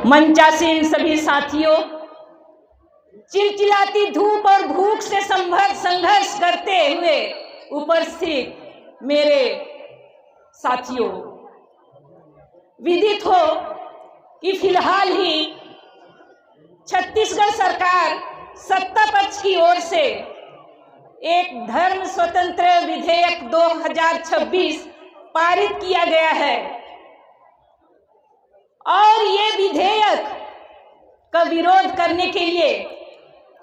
मंचासीन सभी साथियों, चिलचिलाती धूप और भूख से संघर्ष करते हुए उपस्थित मेरे साथियों, विदित हो कि फिलहाल ही छत्तीसगढ़ सरकार सत्ता पक्ष की ओर से एक धर्म स्वतंत्र विधेयक 2026 पारित किया गया है और ये विधेयक का विरोध करने के लिए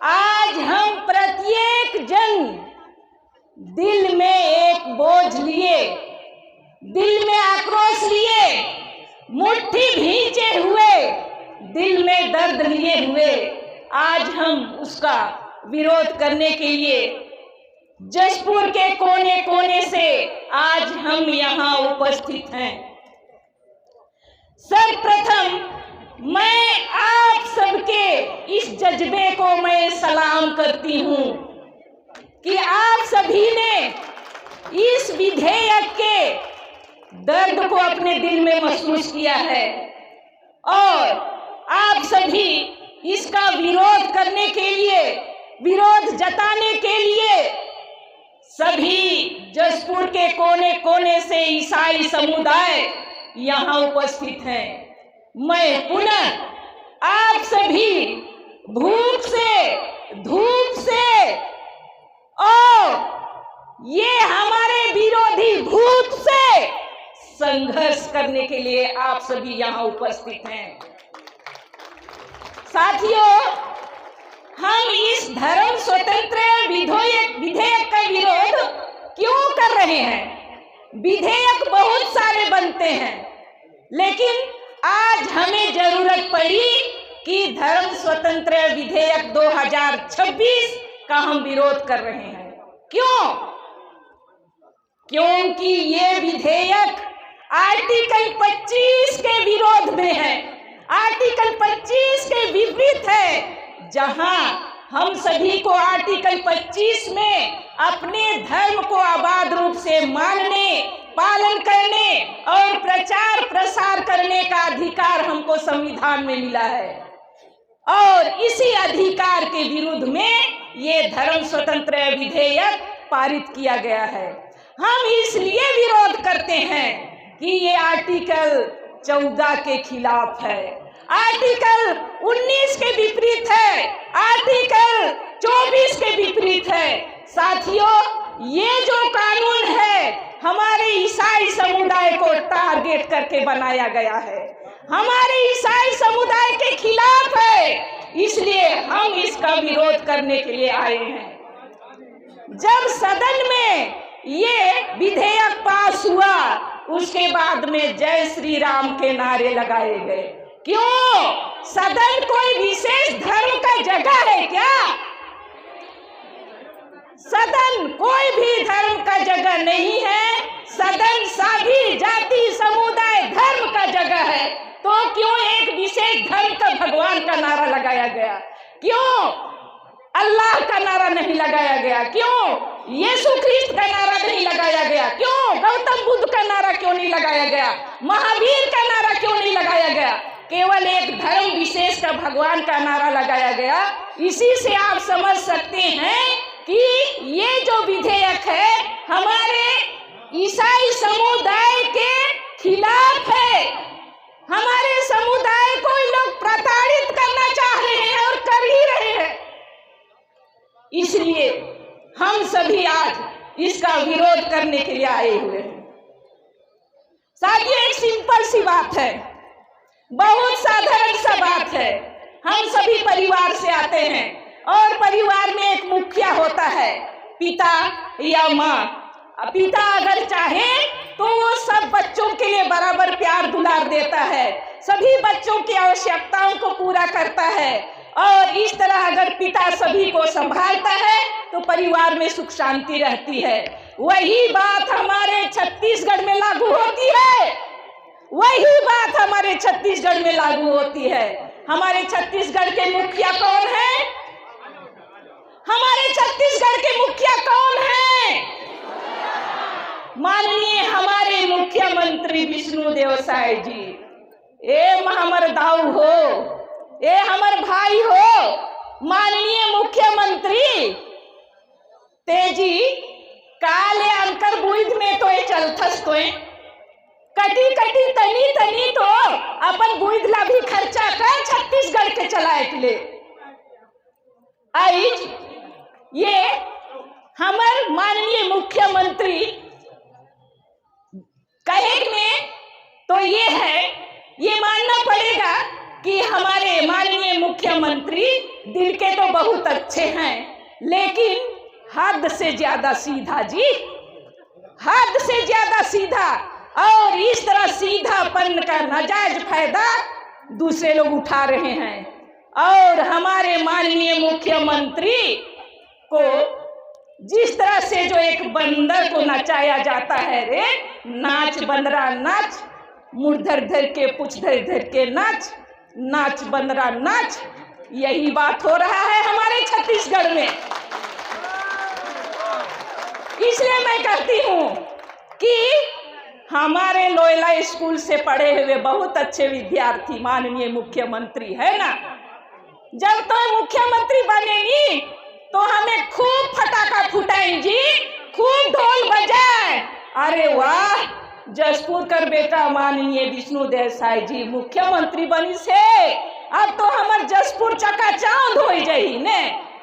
आज हम प्रत्येक जन दिल में एक बोझ लिए, दिल में आक्रोश लिए, मुट्ठी भींचे हुए, दिल में दर्द लिए हुए आज हम उसका विरोध करने के लिए जशपुर के कोने कोने से आज हम यहाँ उपस्थित हैं। सर्वप्रथम मैं आप सबके इस जज्बे को मैं सलाम करती हूँ कि आप सभी ने इस विधेयक के दर्द को अपने दिल में महसूस किया है और आप सभी इसका विरोध करने के लिए, विरोध जताने के लिए सभी जशपुर के कोने कोने से ईसाई समुदाय यहाँ उपस्थित हैं। मैं पुनः आप सभी भूख से, धूप से और ये हमारे विरोधी भूत से संघर्ष करने के लिए आप सभी यहाँ उपस्थित हैं। साथियों, हम इस धर्म स्वतंत्र विधेयक का विरोध क्यों कर रहे हैं? विधेयक बहुत सारे बनते हैं, लेकिन आज हमें जरूरत पड़ी कि धर्म स्वतंत्र विधेयक 2026 का हम विरोध कर रहे हैं। क्यों? क्योंकि ये विधेयक आर्टिकल 25 के विरोध में है, आर्टिकल 25 के विपरीत है, जहां हम सभी को आर्टिकल 25 में अपने धर्म को आबाद रूप से मानने, पालन करने और प्रचार प्रसार करने का अधिकार हमको संविधान में मिला है और इसी अधिकार के विरुद्ध में ये धर्म स्वतंत्र विधेयक पारित किया गया है। हम इसलिए विरोध करते हैं कि ये आर्टिकल 14 के खिलाफ है, आर्टिकल 19 के विपरीत है, आर्टिकल 24 के विपरीत है। साथियों, ये जो कानून है हमारे ईसाई समुदाय को टारगेट करके बनाया गया है, हमारे ईसाई समुदाय के खिलाफ है, इसलिए हम इसका विरोध करने के लिए आए हैं। जब सदन में ये विधेयक पास हुआ, उसके बाद में जय श्री राम के नारे लगाए गए। क्यों? सदन कोई विशेष धर्म का जगह है क्या? सदन कोई भी धर्म का जगह नहीं है, सदन सभी जाति समुदाय धर्म का जगह है। तो क्यों एक विशेष धर्म का भगवान का नारा लगाया गया? क्यों अल्लाह का नारा नहीं लगाया गया? क्यों यीशु ख्रिस्त का नारा नहीं लगाया गया? क्यों गौतम बुद्ध का नारा क्यों नहीं लगाया गया? महावीर का नारा क्यों नहीं लगाया गया? केवल एक धर्म विशेष का भगवान का नारा लगाया गया। इसी से आप समझ सकते हैं कि ये जो विधेयक है हमारे ईसाई समुदाय के खिलाफ है। हमारे समुदाय को लोग प्रताड़ित करना चाह रहे हैं और कर ही रहे हैं। इसलिए हम सभी आज इसका विरोध करने के लिए आए हुए हैं। साथियों, एक सिंपल सी बात है, बहुत साधारण सा बात है। हम सभी परिवार से आते हैं और परिवार में एक मुखिया होता है, पिता या माँ। पिता अगर चाहे तो वो सब बच्चों के लिए बराबर प्यार दुलार देता है, सभी बच्चों की आवश्यकताओं को पूरा करता है और इस तरह अगर पिता सभी को संभालता है तो परिवार में सुख शांति रहती है। वही बात हमारे छत्तीसगढ़ में लागू होती है, वही बात हमारे छत्तीसगढ़ में लागू होती है। हमारे छत्तीसगढ़ के मुखिया कौन है? हमारे छत्तीसगढ़ के मुखिया कौन है? माननीय हमारे मुख्यमंत्री विष्णुदेव साय जी। ए हमर दाऊ हो, ए हमर भाई हो, माननीय मुख्यमंत्री तेजी काले अंकर बुध में तो ये चलथस तो कटी कटी तनी तनी तो अपन बुध ला भी खर्चा कर छत्तीसगढ़ के चलाए ले। आज ये हमार माननीय मुख्यमंत्री कहे में तो ये है, ये मानना पड़ेगा कि हमारे माननीय मुख्यमंत्री दिल के तो बहुत अच्छे हैं, लेकिन हद से ज्यादा सीधा जी, हद से ज्यादा सीधा। और इस तरह सीधापन का नाजायज फायदा दूसरे लोग उठा रहे हैं। और हमारे माननीय मुख्यमंत्री को जिस तरह से जो एक बंदर को नचाया जाता है, रे नाच बंदरा नाच, मुड़ धर धर के पूछ धर धर के नाच, नाच बंदरा नाच, यही बात हो रहा है हमारे छत्तीसगढ़ में। इसलिए मैं कहती हूँ कि हमारे लोयला स्कूल से पढ़े हुए बहुत अच्छे विद्यार्थी माननीय मुख्यमंत्री है ना, जब तो मुख्यमंत्री बनेगी तो हमें खूब फटाका फुटाएंगी, खूब ढोल बजाए। अरे वाह, जसपुर कर बेटा माननीय विष्णु देसाई जी मुख्यमंत्री बनी से अब तो हमार जसपुर चकाचौंध हो जाही ने,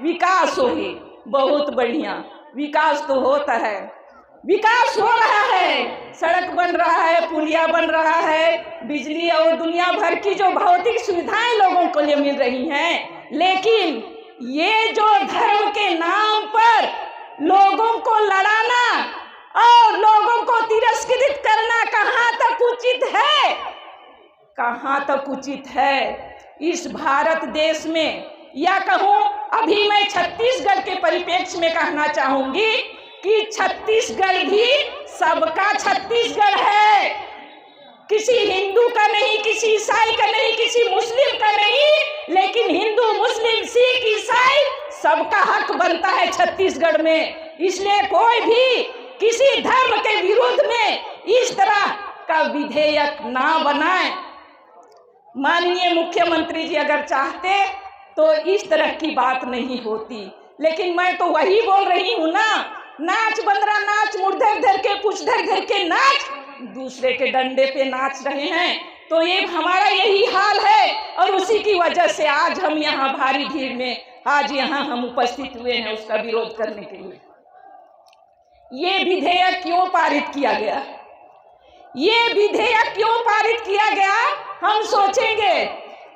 विकास होगी। बहुत बढ़िया विकास तो होता है, विकास हो रहा है, सड़क बन रहा है, पुलिया बन रहा है, बिजली और दुनिया भर की जो भौतिक सुविधाएं लोगों को लिए मिल रही हैं। लेकिन ये जो धर्म के नाम पर लोगों को लड़ाना और लोगों को तिरस्कृत करना कहाँ तक उचित है, कहाँ तक उचित है इस भारत देश में। या कहूँ अभी मैं छत्तीसगढ़ के परिप्रेक्ष्य में कहना चाहूंगी कि छत्तीसगढ़ भी सबका छत्तीसगढ़ है, किसी हिंदू का नहीं, किसी ईसाई का नहीं, किसी मुस्लिम का नहीं, लेकिन हिंदू मुस्लिम सिख ईसाई सबका हक बनता है छत्तीसगढ़ में। इसलिए कोई भी किसी धर्म के विरुद्ध में इस तरह का विधेयक ना बनाए। माननीय मुख्यमंत्री जी अगर चाहते तो इस तरह की बात नहीं होती, लेकिन मैं तो वही बोल रही हूँ ना, नाच बंदरा नाच, मुड़ धर धर के पूछ धर धर के नाच, दूसरे के डंडे पे नाच रहे हैं। तो ये हमारा यही हाल है और उसी की वजह से आज हम यहाँ भारी भीड़ में आज यहाँ हम उपस्थित हुए हैं उसका विरोध करने के लिए। ये विधेयक क्यों पारित किया गया, ये विधेयक क्यों पारित किया गया, हम सोचेंगे।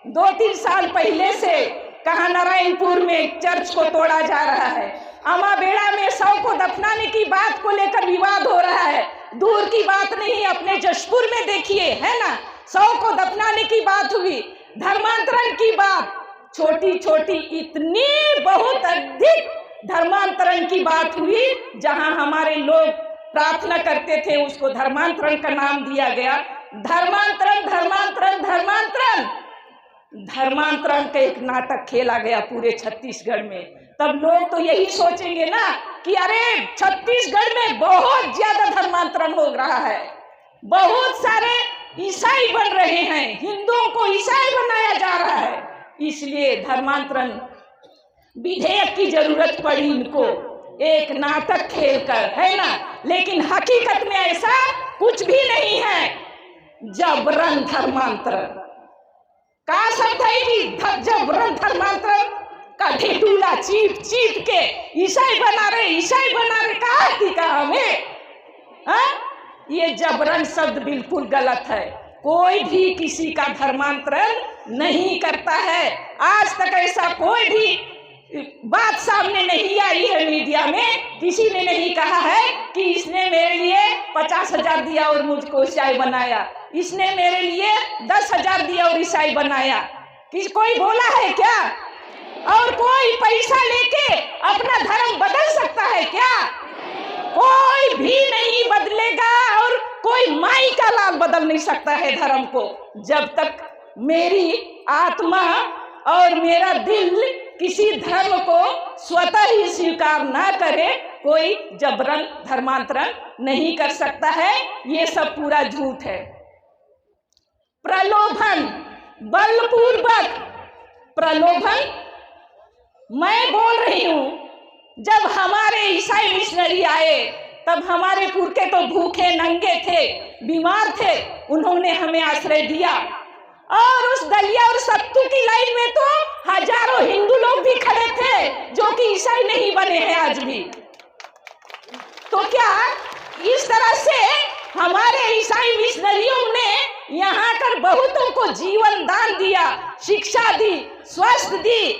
2-3 साल पहले से कहाँ नारायणपुर में चर्च को तोड़ा जा रहा है, अमाबेड़ा में शव को दफनाने की बात को लेकर विवाद हो रहा है। दूर की बात नहीं, अपने जशपुर में देखिए, है ना, शव को दफनाने की बात हुई, धर्मांतरण की बात, छोटी छोटी इतनी बहुत अधिक धर्मांतरण की बात हुई। जहां हमारे लोग प्रार्थना करते थे उसको धर्मांतरण का नाम दिया गया। धर्मांतरण धर्मांतरण धर्मांतरण धर्मांतरण का एक नाटक खेला गया पूरे छत्तीसगढ़ में। तब लोग तो यही सोचेंगे ना कि अरे छत्तीसगढ़ में बहुत ज्यादा धर्मांतरण हो रहा है, बहुत सारे ईसाई बन रहे हैं, हिंदुओं को ईसाई बनाया जा रहा है, इसलिए धर्मांतरण विधेयक की जरूरत पड़ी इनको एक नाटक खेलकर, है ना। लेकिन हकीकत में ऐसा कुछ भी नहीं है। जबरन धर्मांतरण का शब्द है कि जबरन धर्मांतरण का ढेडूला चीप चीप के ईसाई बना रहे कहा हमें, ये जबरन शब्द बिल्कुल गलत है। कोई भी किसी का धर्मांतरण नहीं करता है। आज तक ऐसा कोई भी बात सामने नहीं आई है मीडिया में, किसी ने नहीं कहा है कि इसने मेरे लिए 50,000 दिया और मुझको ईसाई बनाया, इसने मेरे लिए 10,000 दिया और ईसाई बनाया। कोई बोला है क्या? और कोई पैसा लेके अपना धर्म बदल सकता है क्या? कोई भी नहीं बदलेगा और कोई माई का लाल बदल नहीं सकता है धर्म को। जब तक मेरी आत्मा और मेरा दिल किसी धर्म को स्वतः ही स्वीकार ना करे, कोई जबरन धर्मांतरण नहीं कर सकता है। ये सब पूरा झूठ है। प्रलोभन, बलपूर्वक प्रलोभन। मैं बोल रही हूं, जब हमारे ईसाई मिशनरी आए तब हमारे पुरखे तो भूखे नंगे थे, बीमार थे, उन्होंने हमें आश्रय दिया। और उस दलिया और सत्तू की लाइन में तो हजारों हिंदू लोग भी खड़े थे जो कि ईसाई नहीं बने हैं आज भी। तो क्या इस तरह से हमारे ईसाई मिशनरियों ने यहाँ कर बहुतों को जीवन दान दिया, शिक्षा दी, स्वास्थ्य दी,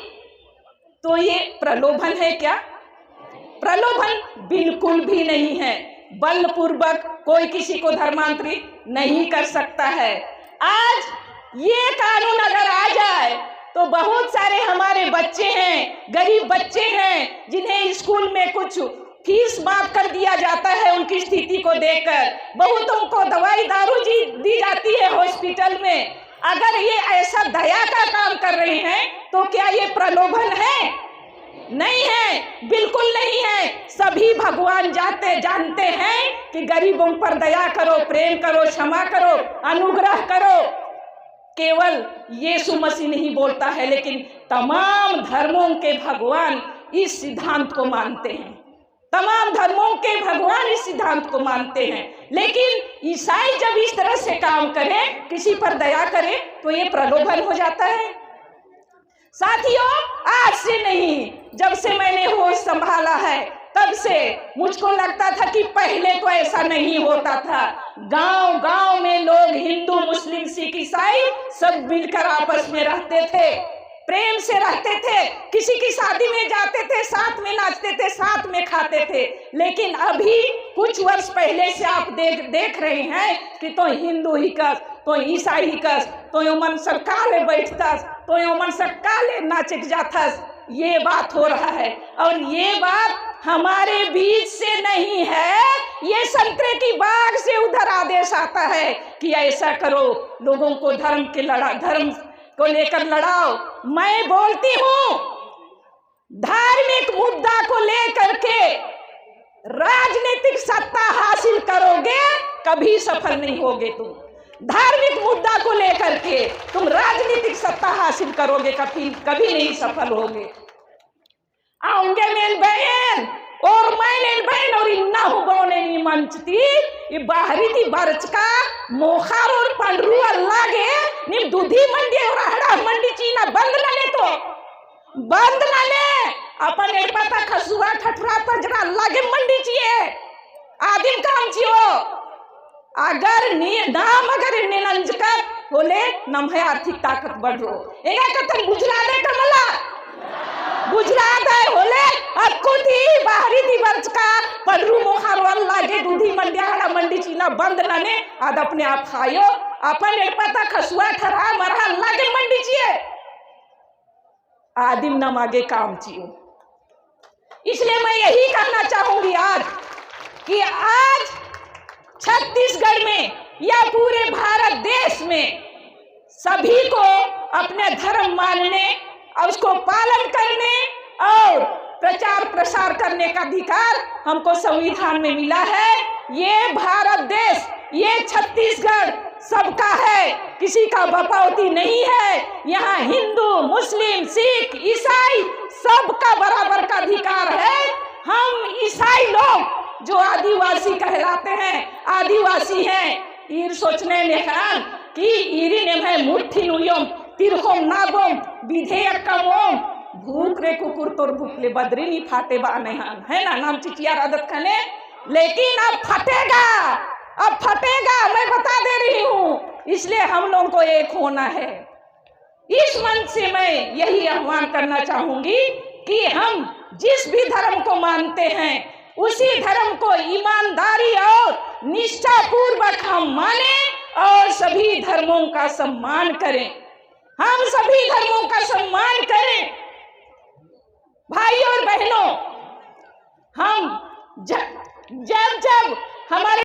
तो ये प्रलोभन है क्या? प्रलोभन बिल्कुल भी नहीं है। बलपूर्वक कोई किसी को धर्मांतरित नहीं कर सकता है। आज ये कानून अगर आ जाए तो बहुत सारे हमारे बच्चे हैं, गरीब बच्चे हैं, जिन्हें स्कूल में कुछ फीस माफ कर दिया जाता है उनकी स्थिति को देखकर, बहुतों को दवाई दारू दी जाती है हॉस्पिटल में। अगर ये ऐसा दया का काम कर रहे हैं तो क्या ये प्रलोभन है? नहीं है, बिल्कुल नहीं है। सभी भगवान जानते हैं कि गरीबों पर दया करो, प्रेम करो, क्षमा करो, अनुग्रह करो। केवल यीशु मसीह नहीं बोलता है, लेकिन तमाम धर्मों के भगवान इस सिद्धांत को मानते हैं। तमाम धर्मों के भगवान इस सिद्धांत को मानते हैं। लेकिन ईसाई जब इस तरह से काम करें, किसी पर दया करें, तो ये प्रलोभन हो जाता है। साथियों, आज से नहीं, जब से मैंने होश संभाला है तब से मुझको लगता था कि पहले तो ऐसा नहीं होता था। गांव गांव में लोग हिंदू, मुस्लिम, सिख, ईसाई सब मिलकर आपस में रहते थे, प्रेम से रहते थे, किसी की शादी में जाते थे, साथ में नाचते थे, साथ में खाते थे। लेकिन अभी कुछ वर्ष पहले से आप देख रहे हैं कि तो हिंदू ही कस, तो ईसाई ही कस, तो यमन सरकाले बैठतस, तो यमन सरकाले नाचक जातस। ये बात हो रहा है। और ये बात हमारे बीच से नहीं है, ये संतरे की बाग से उधर आदेश आता है कि ऐसा करो, लोगों को धर्म को लेकर लड़ाओ। मैं बोलती हूँ, धार्मिक मुद्दा को लेकर के राजनीतिक सत्ता हासिल करोगे, कभी सफल नहीं होगे तुम। धार्मिक मुद्दा को लेकर के तुम राजनीतिक सत्ता हासिल करोगे, कभी नहीं सफल होगे। आऊंगे मेन बहन और मैं बहन और इन्ना हुगोने नी मंचती ये बाहरी थी बरच का मोखार और पंडरू अल्लाह गे निम दूधी मंडी और हड़ा मंडी चीना बंद न ले, तो बंद न ले। अपन एक पता खसुआ ठठरा पंजरा अल्लाह के मंडी चाहिए, आदिम काम चाहिए। अगर नाम अगर निनंजकर बोले नम है आर्थिक ताकत बढ़ रो एगा कतन गुजरात कमला गुजरात है बोले अकुती बाहरी दी वर्ष का पडरू मोहार वाला के दूधी मंडिया हड़ा मंडी चीना बंद लाने आद अपने आप खायो, अपन एक पता खसुआ ठरा मरहा अल्लाह के मंडी चाहिए, आदिम नम आगे काम चाहिए। इसलिए मैं यही कहना चाहूंगी आज कि आज छत्तीसगढ़ में या पूरे भारत देश में सभी को अपने धर्म मानने और उसको पालन करने और प्रचार प्रसार करने का अधिकार हमको संविधान में मिला है। ये भारत देश, ये छत्तीसगढ़ सबका है, किसी का बपौती नहीं है। यहाँ हिंदू, मुस्लिम, सिख, ईसाई सबका बराबर का अधिकार है। हम ईसाई लोग जो आदिवासी कहलाते हैं, आदिवासी हैं। ईर सोचने नेहान कि ईरी ने मैं मुट्ठी नुयम तिरहोम नाबोम विधेयक कमोम भूख रे कुकुर तोर भूखले बदरी नहीं फाटे बानेहान, है ना नाम चिचिया आदत खाने। लेकिन अब फटेगा, अब फटेगा, मैं बता दे रही हूँ। इसलिए हम लोगों को एक होना है। इस मंच से मैं यही आह्वान करना चाहूंगी कि हम जिस भी धर्म को मानते हैं उसी धर्म को ईमानदारी और निष्ठा पूर्वक हम माने और सभी धर्मों का सम्मान करें। हम सभी धर्मों का सम्मान करें। भाई और बहनों, हम जब हमारे